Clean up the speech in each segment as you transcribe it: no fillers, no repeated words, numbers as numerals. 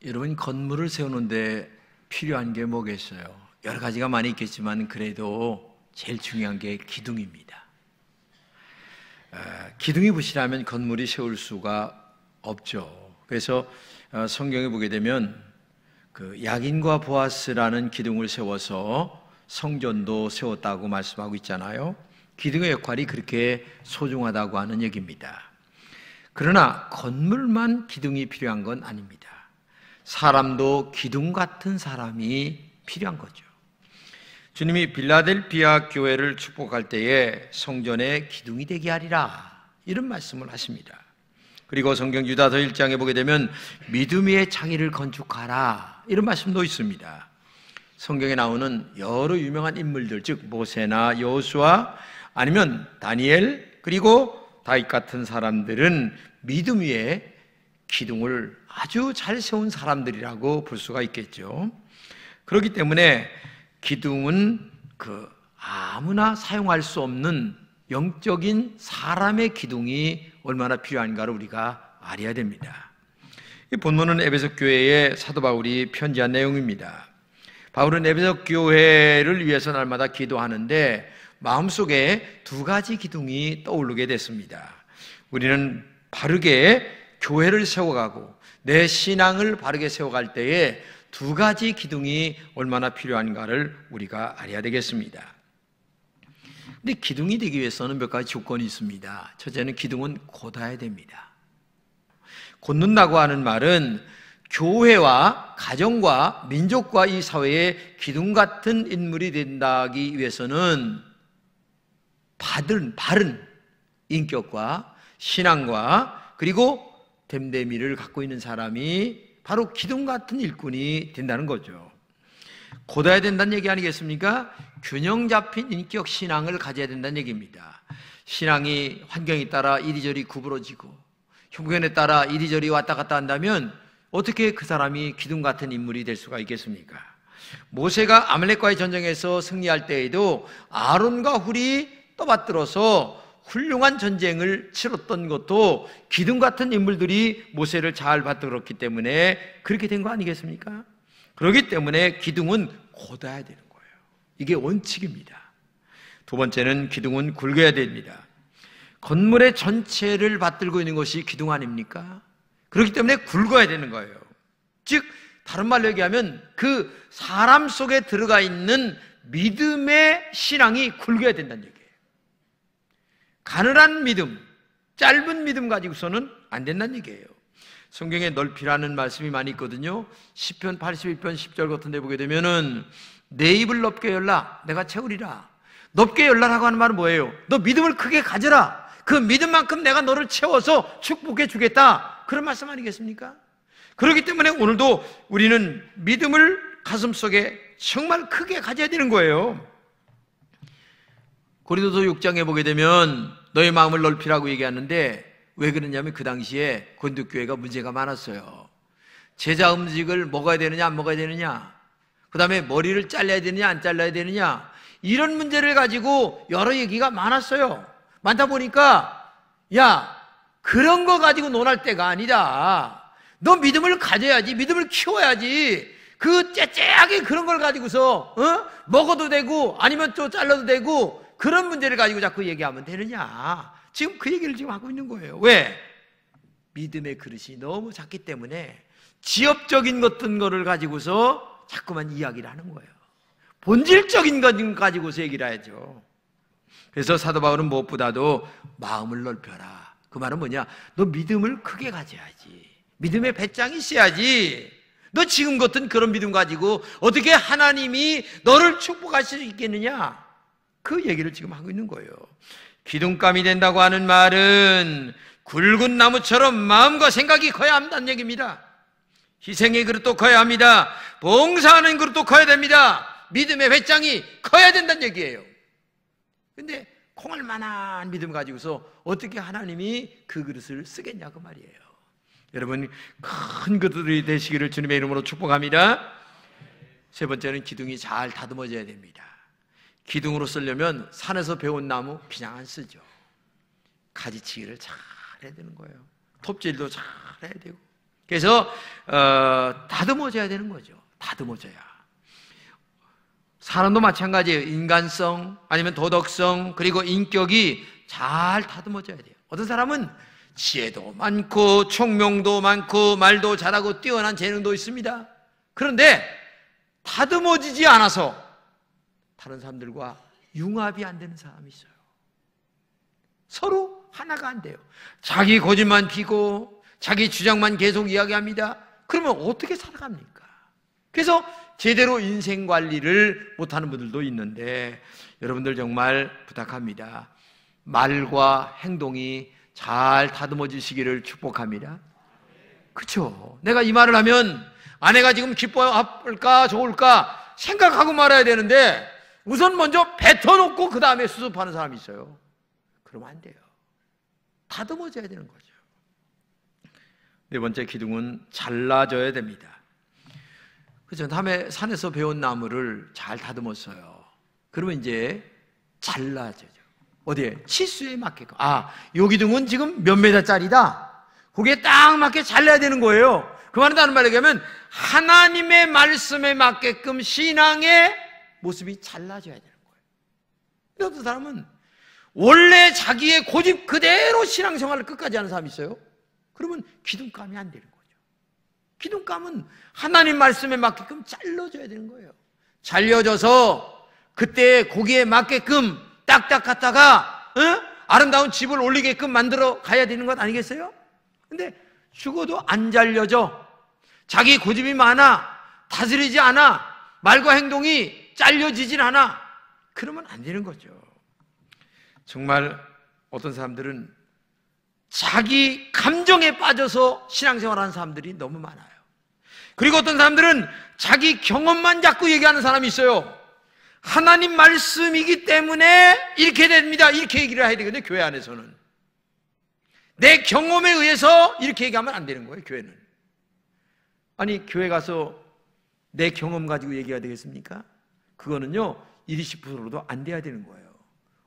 여러분, 건물을 세우는데 필요한 게 뭐겠어요? 여러 가지가 많이 있겠지만 그래도 제일 중요한 게 기둥입니다. 기둥이 부실하면 건물이 세울 수가 없죠. 그래서 성경에 보게 되면 그 야긴과 보아스라는 기둥을 세워서 성전도 세웠다고 말씀하고 있잖아요. 기둥의 역할이 그렇게 소중하다고 하는 얘기입니다. 그러나 건물만 기둥이 필요한 건 아닙니다. 사람도 기둥 같은 사람이 필요한 거죠. 주님이 빌라델피아 교회를 축복할 때에 성전에 기둥이 되게 하리라, 이런 말씀을 하십니다. 그리고 성경 유다서 1장에 보게 되면 믿음의 창의를 건축하라, 이런 말씀도 있습니다. 성경에 나오는 여러 유명한 인물들, 즉 모세나 여호수아 아니면 다니엘 그리고 다윗 같은 사람들은 믿음 위에 기둥을 아주 잘 세운 사람들이라고 볼 수가 있겠죠. 그렇기 때문에 기둥은 아무나 사용할 수 없는 영적인 사람의 기둥이 얼마나 필요한가를 우리가 알아야 됩니다. 이 본문은 에베소 교회에 사도 바울이 편지한 내용입니다. 바울은 에베소 교회를 위해서 날마다 기도하는데 마음속에 두 가지 기둥이 떠오르게 됐습니다. 우리는 바르게 교회를 세워가고 내 신앙을 바르게 세워갈 때에 두 가지 기둥이 얼마나 필요한가를 우리가 알아야 되겠습니다. 근데 기둥이 되기 위해서는 몇 가지 조건이 있습니다. 첫째는 기둥은 곧아야 됩니다. 곧는다고 하는 말은 교회와 가정과 민족과 이 사회에 기둥 같은 인물이 된다기 위해서는 바른 인격과 신앙과 그리고 됨됨이를 갖고 있는 사람이 바로 기둥 같은 일꾼이 된다는 거죠. 곧아야 된다는 얘기 아니겠습니까? 균형 잡힌 인격 신앙을 가져야 된다는 얘기입니다. 신앙이 환경에 따라 이리저리 구부러지고 형편에 따라 이리저리 왔다 갔다 한다면 어떻게 그 사람이 기둥 같은 인물이 될 수가 있겠습니까? 모세가 아말렉과의 전쟁에서 승리할 때에도 아론과 훌이 떠받들어서 훌륭한 전쟁을 치렀던 것도 기둥 같은 인물들이 모세를 잘 받들었기 때문에 그렇게 된 거 아니겠습니까? 그렇기 때문에 기둥은 곧아야 되는 거예요. 이게 원칙입니다. 두 번째는 기둥은 굵어야 됩니다. 건물의 전체를 받들고 있는 것이 기둥 아닙니까? 그렇기 때문에 굵어야 되는 거예요. 즉 다른 말로 얘기하면 그 사람 속에 들어가 있는 믿음의 신앙이 굵어야 된다는 얘기예요. 가늘한 믿음, 짧은 믿음 가지고서는 안 된다는 얘기예요. 성경에 넓히라는 말씀이 많이 있거든요. 시편 81편 10절 같은 데 보게 되면은 내 입을 넓게 열라 내가 채우리라. 넓게 열라라고 하는 말은 뭐예요? 너 믿음을 크게 가져라. 그 믿음만큼 내가 너를 채워서 축복해 주겠다, 그런 말씀 아니겠습니까? 그렇기 때문에 오늘도 우리는 믿음을 가슴속에 정말 크게 가져야 되는 거예요. 고린도서 6장에 보게 되면 너의 마음을 넓히라고 얘기하는데 왜 그러냐면 그 당시에 고린도 교회가 문제가 많았어요. 제자 음식을 먹어야 되느냐 안 먹어야 되느냐, 그 다음에 머리를 잘라야 되느냐 안 잘라야 되느냐, 이런 문제를 가지고 여러 얘기가 많았어요. 많다 보니까 야, 그런 거 가지고 논할 때가 아니다. 너 믿음을 가져야지, 믿음을 키워야지. 그 째째하게 그런 걸 가지고서 먹어도 되고 아니면 또 잘라도 되고 그런 문제를 가지고 자꾸 얘기하면 되느냐. 지금 그 얘기를 지금 하고 있는 거예요. 왜? 믿음의 그릇이 너무 작기 때문에 지엽적인 어떤 거를 가지고서 자꾸만 이야기를 하는 거예요. 본질적인 것 가지고서 얘기를 해야죠. 그래서 사도 바울은 무엇보다도 마음을 넓혀라. 그 말은 뭐냐? 너 믿음을 크게 가져야지. 믿음의 배짱이 있어야지. 너 지금 같은 그런 믿음 가지고 어떻게 하나님이 너를 축복할 수 있겠느냐? 그 얘기를 지금 하고 있는 거예요. 기둥감이 된다고 하는 말은 굵은 나무처럼 마음과 생각이 커야 한다는 얘기입니다. 희생의 그릇도 커야 합니다. 봉사하는 그릇도 커야 됩니다. 믿음의 배짱이 커야 된다는 얘기예요. 근데 콩알만한 믿음 가지고서 어떻게 하나님이 그 그릇을 쓰겠냐고 말이에요. 여러분, 큰 그릇이 되시기를 주님의 이름으로 축복합니다. 세 번째는 기둥이 잘 다듬어져야 됩니다. 기둥으로 쓰려면 산에서 배운 나무 그냥 안 쓰죠. 가지치기를 잘 해야 되는 거예요. 톱질도 잘 해야 되고 그래서 다듬어져야 되는 거죠. 다듬어져야. 사람도 마찬가지예요. 인간성 아니면 도덕성 그리고 인격이 잘 다듬어져야 돼요. 어떤 사람은 지혜도 많고 총명도 많고 말도 잘하고 뛰어난 재능도 있습니다. 그런데 다듬어지지 않아서 다른 사람들과 융합이 안 되는 사람이 있어요. 서로 하나가 안 돼요. 자기 고집만 피고 자기 주장만 계속 이야기합니다. 그러면 어떻게 살아갑니까? 그래서 제대로 인생 관리를 못하는 분들도 있는데 여러분들 정말 부탁합니다. 말과 행동이 잘 다듬어지시기를 축복합니다. 그렇죠? 내가 이 말을 하면 아내가 지금 기뻐할까 좋을까 생각하고 말아야 되는데 우선 먼저 뱉어놓고 그 다음에 수습하는 사람이 있어요. 그러면 안 돼요. 다듬어져야 되는 거죠. 네 번째 기둥은 잘라져야 됩니다. 그렇죠? 산에서 배운 나무를 잘 다듬었어요. 그러면 이제 잘라져요. 어디에? 치수에 맞게끔. 요 기둥은 지금 몇 메다짜리다. 거기에 딱 맞게 잘라야 되는 거예요. 그 말은 다른 말로 얘기하면 하나님의 말씀에 맞게끔 신앙의 모습이 잘라져야 되는 거예요. 근데 어떤 사람은 원래 자기의 고집 그대로 신앙생활을 끝까지 하는 사람이 있어요. 그러면 기둥감이 안 되는 거죠. 기둥감은 하나님 말씀에 맞게끔 잘라줘야 되는 거예요. 잘려져서 그때 거기에 맞게끔 딱딱 갖다가 아름다운 집을 올리게끔 만들어 가야 되는 것 아니겠어요? 근데 죽어도 안 잘려져. 자기 고집이 많아. 다스리지 않아. 말과 행동이 잘려지질 않아. 그러면 안 되는 거죠. 정말 어떤 사람들은 자기 감정에 빠져서 신앙생활하는 사람들이 너무 많아요. 그리고 어떤 사람들은 자기 경험만 자꾸 얘기하는 사람이 있어요. 하나님 말씀이기 때문에 이렇게 됩니다. 이렇게 얘기를 해야 되거든요. 교회 안에서는 내 경험에 의해서 이렇게 얘기하면 안 되는 거예요. 교회는. 아니 교회 가서 내 경험 가지고 얘기해야 되겠습니까? 그거는요 20%도 안 돼야 되는 거예요.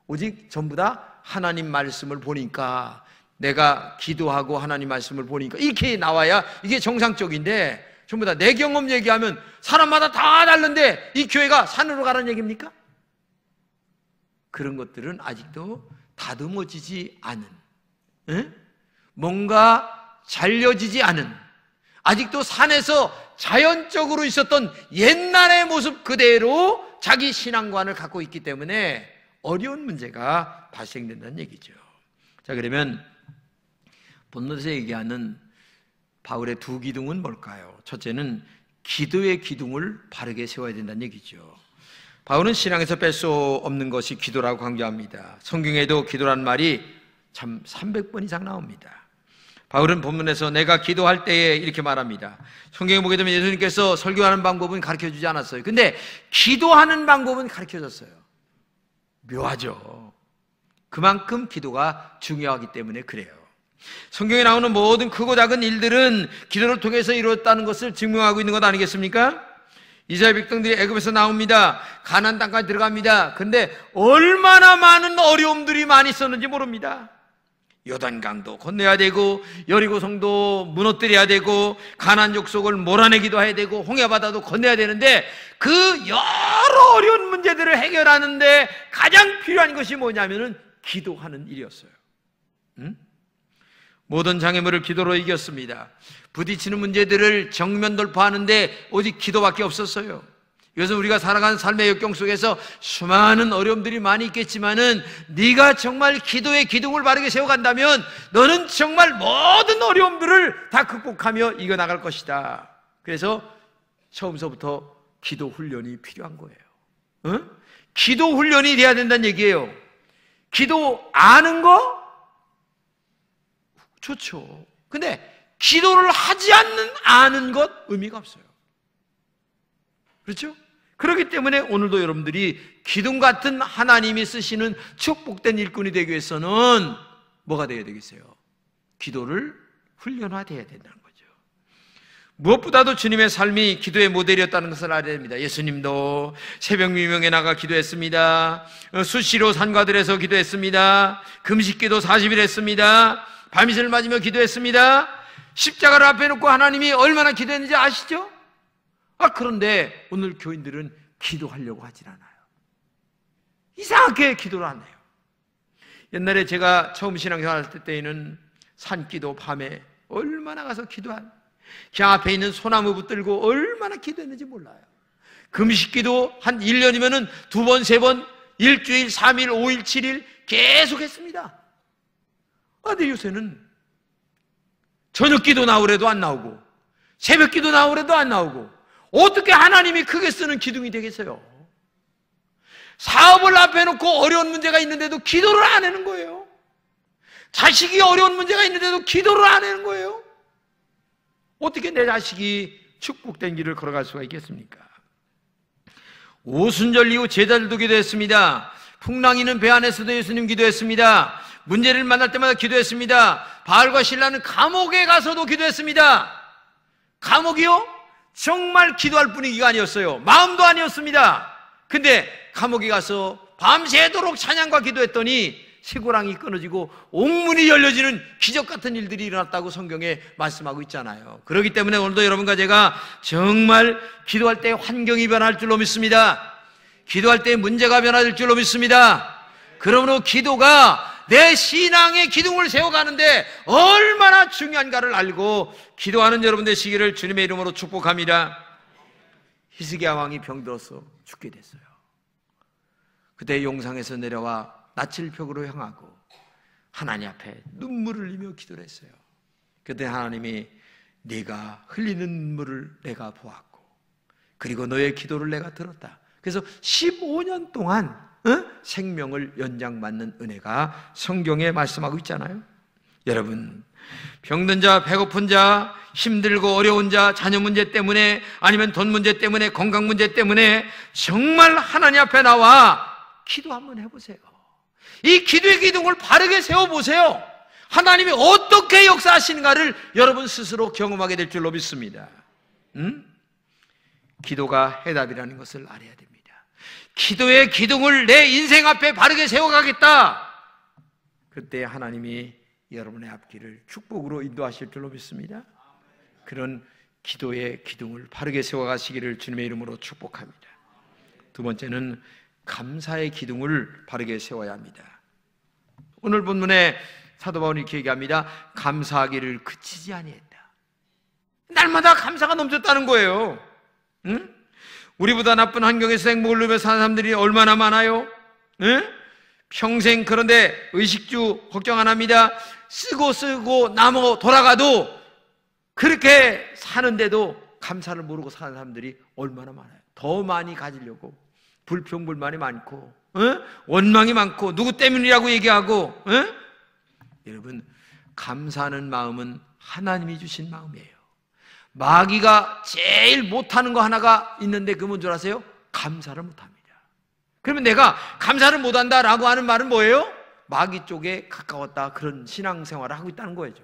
오직 전부 다 하나님 말씀을 보니까, 내가 기도하고 하나님 말씀을 보니까 이렇게 나와야 이게 정상적인데, 전부 다 내 경험 얘기하면 사람마다 다 다른데 이 교회가 산으로 가라는 얘기입니까? 그런 것들은 아직도 다듬어지지 않은, 뭔가 잘려지지 않은, 아직도 산에서 자연적으로 있었던 옛날의 모습 그대로 자기 신앙관을 갖고 있기 때문에 어려운 문제가 발생된다는 얘기죠. 자, 그러면 본문에서 얘기하는 바울의 두 기둥은 뭘까요? 첫째는 기도의 기둥을 바르게 세워야 된다는 얘기죠. 바울은 신앙에서 뺄 수 없는 것이 기도라고 강조합니다. 성경에도 기도란 말이 참 300번 이상 나옵니다. 바울은 본문에서 내가 기도할 때에 이렇게 말합니다. 성경에 보게 되면 예수님께서 설교하는 방법은 가르쳐주지 않았어요. 근데 기도하는 방법은 가르쳐줬어요. 묘하죠. 그만큼 기도가 중요하기 때문에 그래요. 성경에 나오는 모든 크고 작은 일들은 기도를 통해서 이루어졌다는 것을 증명하고 있는 것 아니겠습니까? 이스라엘 백성들이 애굽에서 나옵니다. 가나안 땅까지 들어갑니다. 근데 얼마나 많은 어려움들이 많이 있었는지 모릅니다. 요단강도 건너야 되고, 여리고성도 무너뜨려야 되고, 가나안 족속을 몰아내기도 해야 되고, 홍해바다도 건너야 되는데, 그 여러 어려운 문제들을 해결하는데 가장 필요한 것이 뭐냐면은 기도하는 일이었어요. 모든 장애물을 기도로 이겼습니다. 부딪히는 문제들을 정면 돌파하는데 오직 기도밖에 없었어요. 이것은 우리가 살아가는 삶의 역경 속에서 수많은 어려움들이 많이 있겠지만은 네가 정말 기도의 기둥을 바르게 세워간다면 너는 정말 모든 어려움들을 다 극복하며 이겨나갈 것이다. 그래서 처음서부터 기도 훈련이 필요한 거예요. 기도 훈련이 돼야 된다는 얘기예요. 기도 아는 거? 좋죠. 근데 기도를 하지 않는 아는 것 의미가 없어요. 그렇죠? 그렇기 때문에 오늘도 여러분들이 기둥 같은 하나님이 쓰시는 축복된 일꾼이 되기 위해서는 뭐가 되어야 되겠어요? 기도를 훈련화되어야 된다는 거죠. 무엇보다도 주님의 삶이 기도의 모델이었다는 것을 알아야 됩니다. 예수님도 새벽 미명에 나가 기도했습니다. 수시로 산과들에서 기도했습니다. 금식기도 40일 했습니다. 밤이슬 맞으며 기도했습니다. 십자가를 앞에 놓고 하나님이 얼마나 기도했는지 아시죠? 그런데 오늘 교인들은 기도하려고 하질 않아요. 이상하게 기도를 안 해요. 옛날에 제가 처음 신앙생활 할 때에는 산기도 밤에 얼마나 가서 기도한, 그 앞에 있는 소나무 붙들고 얼마나 기도했는지 몰라요. 금식기도 한 1년이면은 2번, 3번, 일주일, 3일, 5일, 7일 계속 했습니다. 근데 요새는 저녁 기도 나오래도 안 나오고 새벽 기도 나오래도 안 나오고 어떻게 하나님이 크게 쓰는 기둥이 되겠어요? 사업을 앞에 놓고 어려운 문제가 있는데도 기도를 안 하는 거예요. 자식이 어려운 문제가 있는데도 기도를 안 하는 거예요. 어떻게 내 자식이 축복된 길을 걸어갈 수가 있겠습니까? 오순절 이후 제자들도 기도했습니다. 풍랑이는 배 안에서도 예수님 기도했습니다. 문제를 만날 때마다 기도했습니다. 바알과 신라는 감옥에 가서도 기도했습니다. 감옥이요? 정말 기도할 분위기가 아니었어요. 마음도 아니었습니다. 근데 감옥에 가서 밤새도록 찬양과 기도했더니 쇠고랑이 끊어지고 옥문이 열려지는 기적 같은 일들이 일어났다고 성경에 말씀하고 있잖아요. 그렇기 때문에 오늘도 여러분과 제가 정말 기도할 때 환경이 변할 줄로 믿습니다. 기도할 때 문제가 변할 줄로 믿습니다. 그러므로 기도가 내 신앙의 기둥을 세워가는데 얼마나 중요한가를 알고 기도하는 여러분 되시기를 주님의 이름으로 축복합니다. 히스기야 왕이 병들어서 죽게 됐어요. 그때 용상에서 내려와 낯을 벽으로 향하고 하나님 앞에 눈물을 흘리며 기도를 했어요. 그때 하나님이 네가 흘리는 눈물을 내가 보았고 그리고 너의 기도를 내가 들었다. 그래서 15년 동안 생명을 연장받는 은혜가 성경에 말씀하고 있잖아요. 여러분, 병든 자, 배고픈 자, 힘들고 어려운 자, 자녀 문제 때문에 아니면 돈 문제 때문에 건강 문제 때문에 정말 하나님 앞에 나와 기도 한번 해보세요. 이 기도의 기둥을 바르게 세워보세요. 하나님이 어떻게 역사하시는가를 여러분 스스로 경험하게 될 줄로 믿습니다. 기도가 해답이라는 것을 알아야 됩니다. 기도의 기둥을 내 인생 앞에 바르게 세워가겠다. 그때 하나님이 여러분의 앞길을 축복으로 인도하실 줄로 믿습니다. 그런 기도의 기둥을 바르게 세워가시기를 주님의 이름으로 축복합니다. 두 번째는 감사의 기둥을 바르게 세워야 합니다. 오늘 본문에 사도 바울이 이렇게 얘기합니다. 감사하기를 그치지 아니했다. 날마다 감사가 넘쳤다는 거예요. 응? 우리보다 나쁜 환경에서 행복을 누리며 사는 사람들이 얼마나 많아요? 응? 평생 그런데 의식주 걱정 안 합니다. 쓰고 남어 돌아가도 그렇게 사는데도 감사를 모르고 사는 사람들이 얼마나 많아요. 더 많이 가지려고 불평불만이 많고 원망이 많고 누구 때문이라고 얘기하고 여러분, 감사하는 마음은 하나님이 주신 마음이에요. 마귀가 제일 못하는 거 하나가 있는데 그건 뭔 줄 아세요? 감사를 못합니다. 그러면 내가 감사를 못한다라고 하는 말은 뭐예요? 마귀 쪽에 가까웠다, 그런 신앙생활을 하고 있다는 거죠.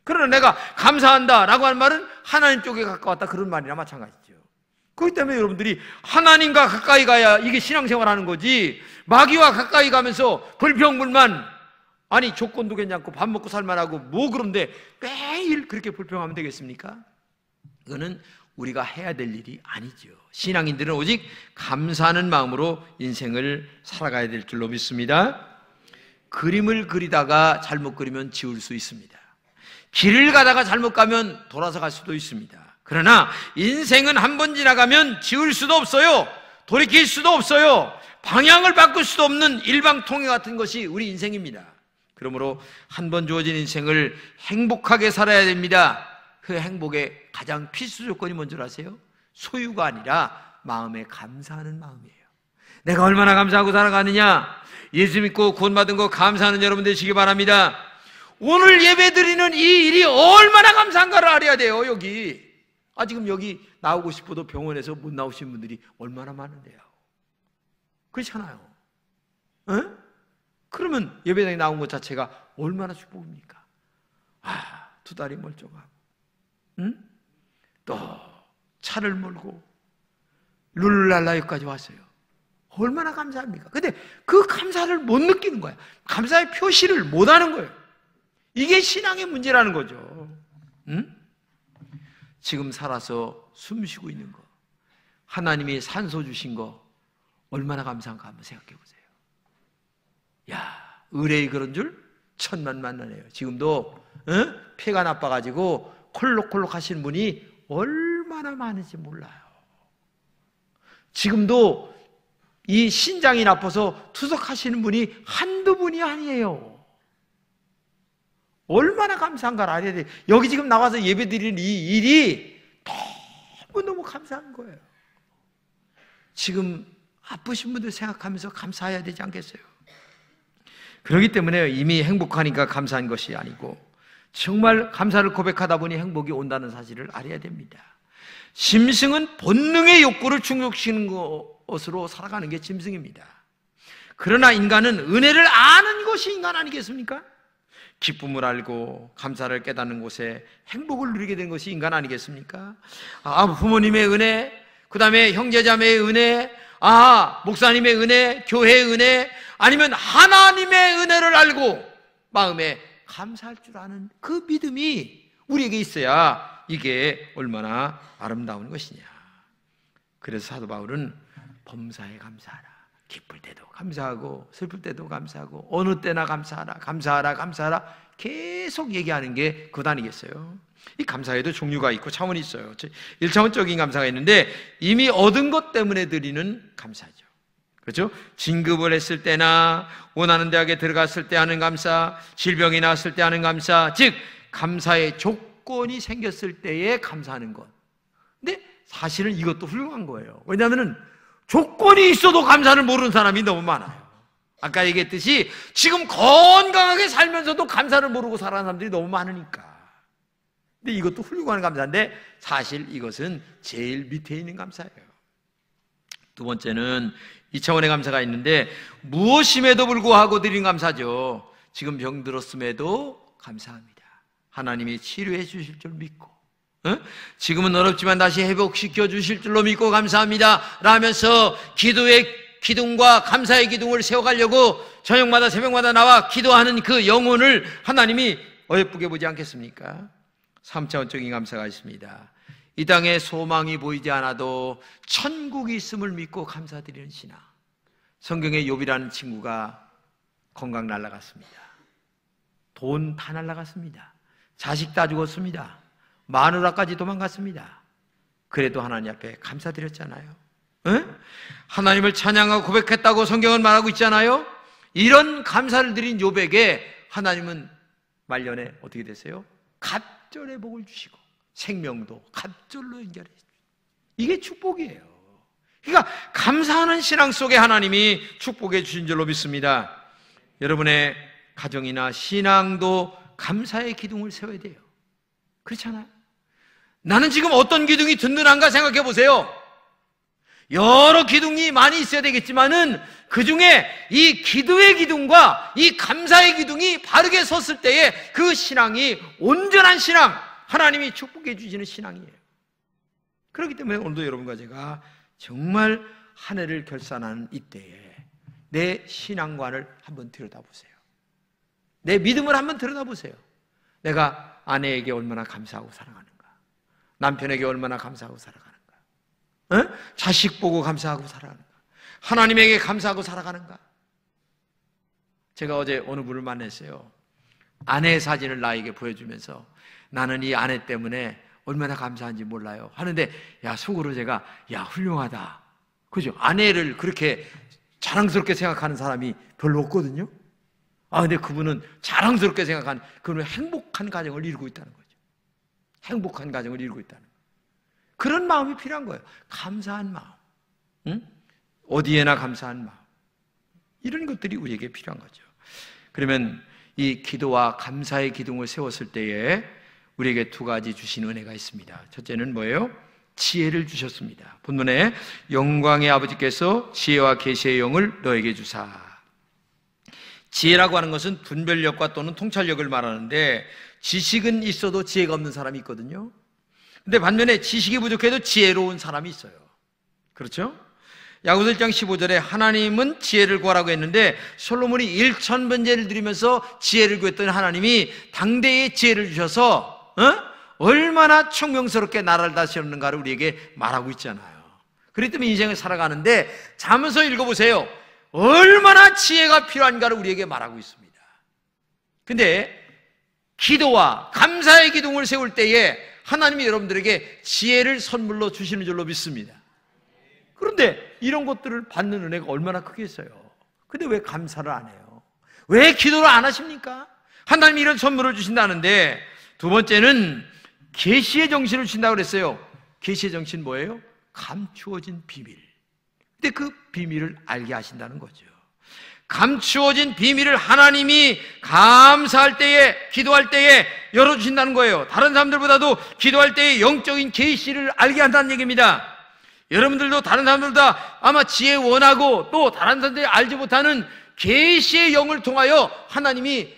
그러나 내가 감사한다라고 하는 말은 하나님 쪽에 가까웠다, 그런 말이나 마찬가지죠. 그렇기 때문에 여러분들이 하나님과 가까이 가야 이게 신앙생활 하는 거지, 마귀와 가까이 가면서 불평불만, 아니 조건도 괜찮고 밥 먹고 살만하고 뭐 그런데 매일 그렇게 불평하면 되겠습니까? 이거는 우리가 해야 될 일이 아니죠. 신앙인들은 오직 감사하는 마음으로 인생을 살아가야 될 줄로 믿습니다. 그림을 그리다가 잘못 그리면 지울 수 있습니다. 길을 가다가 잘못 가면 돌아서 갈 수도 있습니다. 그러나 인생은 한 번 지나가면 지울 수도 없어요. 돌이킬 수도 없어요. 방향을 바꿀 수도 없는 일방통행 같은 것이 우리 인생입니다. 그러므로 한 번 주어진 인생을 행복하게 살아야 됩니다. 그 행복의 가장 필수 조건이 뭔지 아세요? 소유가 아니라 마음에 감사하는 마음이에요. 내가 얼마나 감사하고 살아가느냐, 예수 믿고 구원받은 거 감사하는 여러분 되시기 바랍니다. 오늘 예배 드리는 이 일이 얼마나 감사한가를 알아야 돼요. 여기 지금 여기 나오고 싶어도 병원에서 못 나오신 분들이 얼마나 많은데요. 그렇잖아요. 그러면 예배당에 나온 것 자체가 얼마나 축복입니까? 두 다리 멀쩡하고 또 차를 몰고 룰랄라역까지 왔어요. 얼마나 감사합니까? 근데 그 감사를 못 느끼는 거예요. 감사의 표시를 못 하는 거예요. 이게 신앙의 문제라는 거죠. 응? 지금 살아서 숨 쉬고 있는 거, 하나님이 산소 주신 거 얼마나 감사한가 한번 생각해 보세요. 야, 의뢰이 그런 줄 천만만나네요. 지금도 폐가 나빠가지고 콜록콜록 하시는 분이 얼마나 많은지 몰라요. 지금도 이 신장이 나빠서 투석하시는 분이 한두 분이 아니에요. 얼마나 감사한가를 알아야 돼요. 여기 지금 나와서 예배드리는 이 일이 너무너무 감사한 거예요. 지금 아프신 분들 생각하면서 감사해야 되지 않겠어요? 그렇기 때문에 이미 행복하니까 감사한 것이 아니고 정말 감사를 고백하다 보니 행복이 온다는 사실을 알아야 됩니다. 짐승은 본능의 욕구를 충족시키는 것으로 살아가는 게 짐승입니다. 그러나 인간은 은혜를 아는 것이 인간 아니겠습니까? 기쁨을 알고 감사를 깨닫는 곳에 행복을 누리게 된 것이 인간 아니겠습니까? 부모님의 은혜, 그 다음에 형제자매의 은혜, 목사님의 은혜, 교회의 은혜, 아니면 하나님의 은혜를 알고 마음에 감사할 줄 아는 그 믿음이 우리에게 있어야 이게 얼마나 아름다운 것이냐. 그래서 사도 바울은 범사에 감사하라. 기쁠 때도 감사하고 슬플 때도 감사하고 어느 때나 감사하라, 감사하라, 감사하라 계속 얘기하는 게 그것 아니겠어요? 이 감사에도 종류가 있고 차원이 있어요. 1차원적인 감사가 있는데 이미 얻은 것 때문에 드리는 감사죠. 그렇죠? 진급을 했을 때나 원하는 대학에 들어갔을 때 하는 감사, 질병이 나왔을 때 하는 감사, 즉 감사의 조건이 생겼을 때에 감사하는 것. 근데 사실은 이것도 훌륭한 거예요. 왜냐하면 조건이 있어도 감사를 모르는 사람이 너무 많아요. 아까 얘기했듯이 지금 건강하게 살면서도 감사를 모르고 살아가는 사람들이 너무 많으니까. 근데 이것도 훌륭한 감사인데 사실 이것은 제일 밑에 있는 감사예요. 두 번째는 2차원의 감사가 있는데 무엇임에도 불구하고 드린 감사죠. 지금 병들었음에도 감사합니다. 하나님이 치료해 주실 줄 믿고, 지금은 어렵지만 다시 회복시켜 주실 줄로 믿고 감사합니다 라면서 기도의 기둥과 감사의 기둥을 세워가려고 저녁마다 새벽마다 나와 기도하는 그 영혼을 하나님이 어여쁘게 보지 않겠습니까? 3차원적인 감사가 있습니다. 이 땅에 소망이 보이지 않아도 천국이 있음을 믿고 감사드리는 신앙. 성경에 욥이라는 친구가 건강 날아갔습니다. 돈 다 날아갔습니다. 자식 다 죽었습니다. 마누라까지 도망갔습니다. 그래도 하나님 앞에 감사드렸잖아요. 하나님을 찬양하고 고백했다고 성경은 말하고 있잖아요. 이런 감사를 드린 욥에게 하나님은 말년에 어떻게 됐어요? 갑절의 복을 주시고 생명도 갑절로 연결해 주시고, 이게 축복이에요. 그러니까 감사하는 신앙 속에 하나님이 축복해 주신 줄로 믿습니다. 여러분의 가정이나 신앙도 감사의 기둥을 세워야 돼요. 그렇잖아요. 나는 지금 어떤 기둥이 든든한가 생각해 보세요. 여러 기둥이 많이 있어야 되겠지만은 그 중에 이 기도의 기둥과 이 감사의 기둥이 바르게 섰을 때에 그 신앙이 온전한 신앙, 하나님이 축복해 주시는 신앙이에요. 그렇기 때문에 오늘도 여러분과 제가 정말 한 해를 결산하는 이때에 내 신앙관을 한번 들여다보세요. 내 믿음을 한번 들여다보세요. 내가 아내에게 얼마나 감사하고 살아가는가, 남편에게 얼마나 감사하고 살아가는가, 자식 보고 감사하고 살아가는가, 하나님에게 감사하고 살아가는가. 제가 어제 어느 분을 만났어요. 아내의 사진을 나에게 보여주면서 나는 이 아내 때문에 얼마나 감사한지 몰라요 하는데, 속으로 제가 훌륭하다, 그죠? 아내를 그렇게 자랑스럽게 생각하는 사람이 별로 없거든요. 근데 그분은 자랑스럽게 생각하는, 그분은 행복한 가정을 이루고 있다는 거죠. 행복한 가정을 이루고 있다는 거예요. 그런 마음이 필요한 거예요. 감사한 마음, 어디에나 감사한 마음, 이런 것들이 우리에게 필요한 거죠. 그러면 이 기도와 감사의 기둥을 세웠을 때에 우리에게 두 가지 주신 은혜가 있습니다. 첫째는 뭐예요? 지혜를 주셨습니다. 본문에 영광의 아버지께서 지혜와 계시의 영을 너에게 주사. 지혜라고 하는 것은 분별력과 또는 통찰력을 말하는데, 지식은 있어도 지혜가 없는 사람이 있거든요. 근데 반면에 지식이 부족해도 지혜로운 사람이 있어요. 그렇죠? 야고보서 1장 15절에 하나님은 지혜를 구하라고 했는데, 솔로몬이 1000번제를 드리면서 지혜를 구했더니 하나님이 당대에 지혜를 주셔서 얼마나 총명스럽게 나라를 다스렸는가를 우리에게 말하고 있잖아요. 그렇기 때문에 인생을 살아가는데 잠언서 읽어보세요. 얼마나 지혜가 필요한가를 우리에게 말하고 있습니다. 근데 기도와 감사의 기둥을 세울 때에 하나님이 여러분들에게 지혜를 선물로 주시는 줄로 믿습니다. 그런데 이런 것들을 받는 은혜가 얼마나 크겠어요. 근데 왜 감사를 안 해요? 왜 기도를 안 하십니까? 하나님이 이런 선물을 주신다는데, 두 번째는 계시의 정신을 주신다고 그랬어요. 계시의 정신 뭐예요? 감추어진 비밀. 근데 그 비밀을 알게 하신다는 거죠. 감추어진 비밀을 하나님이 감사할 때에, 기도할 때에 열어주신다는 거예요. 다른 사람들보다도 기도할 때에 영적인 계시를 알게 한다는 얘기입니다. 여러분들도 다른 사람들보다 아마 지혜 원하고 또 다른 사람들이 알지 못하는 계시의 영을 통하여 하나님이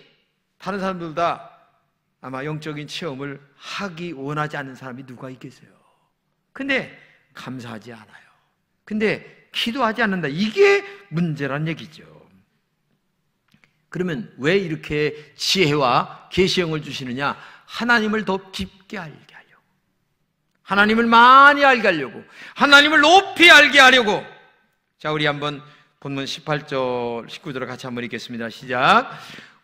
다른 사람들보다 아마 영적인 체험을 하기 원하지 않는 사람이 누가 있겠어요? 근데 감사하지 않아요. 근데 기도하지 않는다. 이게 문제란 얘기죠. 그러면 왜 이렇게 지혜와 계시형을 주시느냐? 하나님을 더 깊게 알게 하려고, 하나님을 많이 알게 하려고, 하나님을 높이 알게 하려고. 자, 우리 한번 본문 18절 19절을 같이 한번 읽겠습니다. 시작.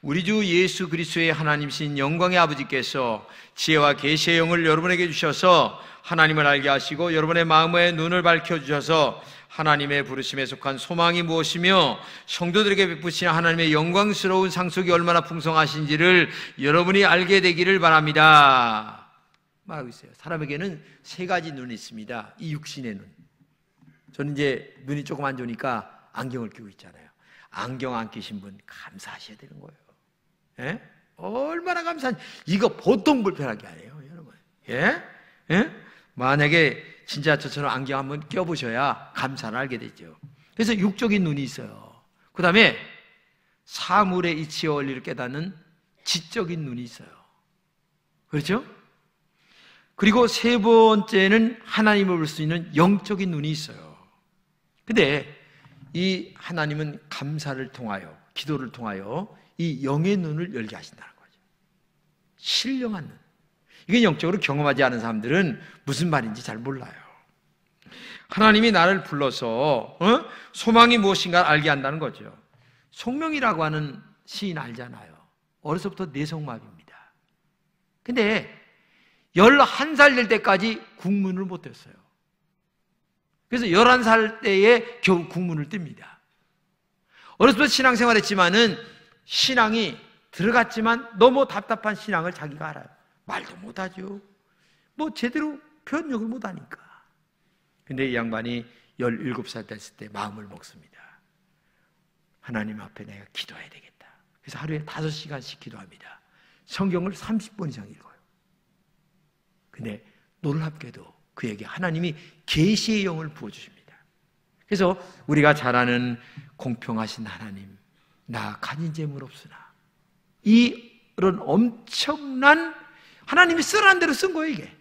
우리 주 예수 그리스도의 하나님이신 영광의 아버지께서 지혜와 계시의 영을 여러분에게 주셔서 하나님을 알게 하시고 여러분의 마음의 눈을 밝혀주셔서 하나님의 부르심에 속한 소망이 무엇이며 성도들에게 베푸신 하나님의 영광스러운 상속이 얼마나 풍성하신지를 여러분이 알게 되기를 바랍니다. 말하고 있어요. 사람에게는 세 가지 눈이 있습니다. 이 육신의 눈. 저는 이제 눈이 조금 안 좋으니까 안경을 끼고 있잖아요. 안경 안 끼신 분 감사하셔야 되는 거예요. 예? 얼마나 감사한지. 이거 보통 불편하게 안 해요, 여러분. 예? 예? 만약에 진짜 저처럼 안경 한번 껴보셔야 감사를 알게 되죠. 그래서 육적인 눈이 있어요. 그 다음에 사물의 이치와 원리를 깨닫는 지적인 눈이 있어요. 그렇죠? 그리고 세 번째는 하나님을 볼 수 있는 영적인 눈이 있어요. 근데 이 하나님은 감사를 통하여, 기도를 통하여 이 영의 눈을 열게 하신다는 거죠. 신령한 눈. 이게 영적으로 경험하지 않은 사람들은 무슨 말인지 잘 몰라요. 하나님이 나를 불러서 소망이 무엇인가 알게 한다는 거죠. 송명이라고 하는 시인 알잖아요. 어려서부터 내성마비입니다. 근데 11살 될 때까지 국문을 못 뗐어요. 그래서 11살 때에 겨우 국문을 띱니다. 어려서부터 신앙생활 했지만은 신앙이 들어갔지만 너무 답답한 신앙을 자기가 알아요. 말도 못하죠. 뭐 제대로 표현력을 못하니까. 근데 이 양반이 17살 됐을 때 마음을 먹습니다. 하나님 앞에 내가 기도해야 되겠다. 그래서 하루에 5시간씩 기도합니다. 성경을 30번 이상 읽어요. 근데 놀랍게도 그에게 하나님이 계시의 영을 부어주십니다. 그래서 우리가 잘 아는 공평하신 하나님, 나 가진 재물 없으나, 이런 엄청난 하나님이 쓰라는 대로 쓴 거예요, 이게.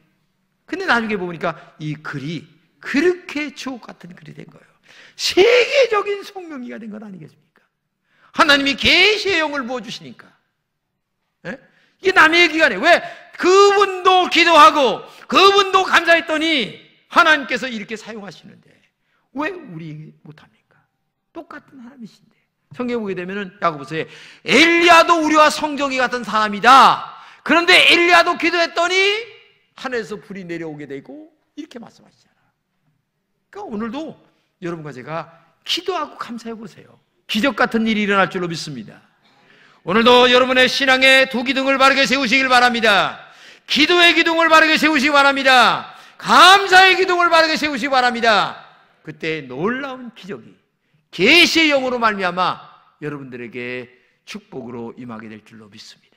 근데 나중에 보니까 이 글이 그렇게 주옥 같은 글이 된 거예요. 세계적인 송명기가 된 건 아니겠습니까? 하나님이 계시의 영을 부어주시니까. 예? 이게 남의 얘기가 아니에요. 왜? 그분도 기도하고 그분도 감사했더니 하나님께서 이렇게 사용하시는데 왜 우리 못합니까? 똑같은 하나님이신데. 성경에 보게 되면은 야고보서에 엘리야도 우리와 성정이 같은 사람이다. 그런데 엘리야도 기도했더니 하늘에서 불이 내려오게 되고 이렇게 말씀하시잖아. 그러니까 오늘도 여러분과 제가 기도하고 감사해 보세요. 기적 같은 일이 일어날 줄로 믿습니다. 오늘도 여러분의 신앙의 두 기둥을 바르게 세우시길 바랍니다. 기도의 기둥을 바르게 세우시기 바랍니다. 감사의 기둥을 바르게 세우시기 바랍니다. 그때 놀라운 기적이 계시의 영으로 말미암아 여러분들에게 축복으로 임하게 될 줄로 믿습니다.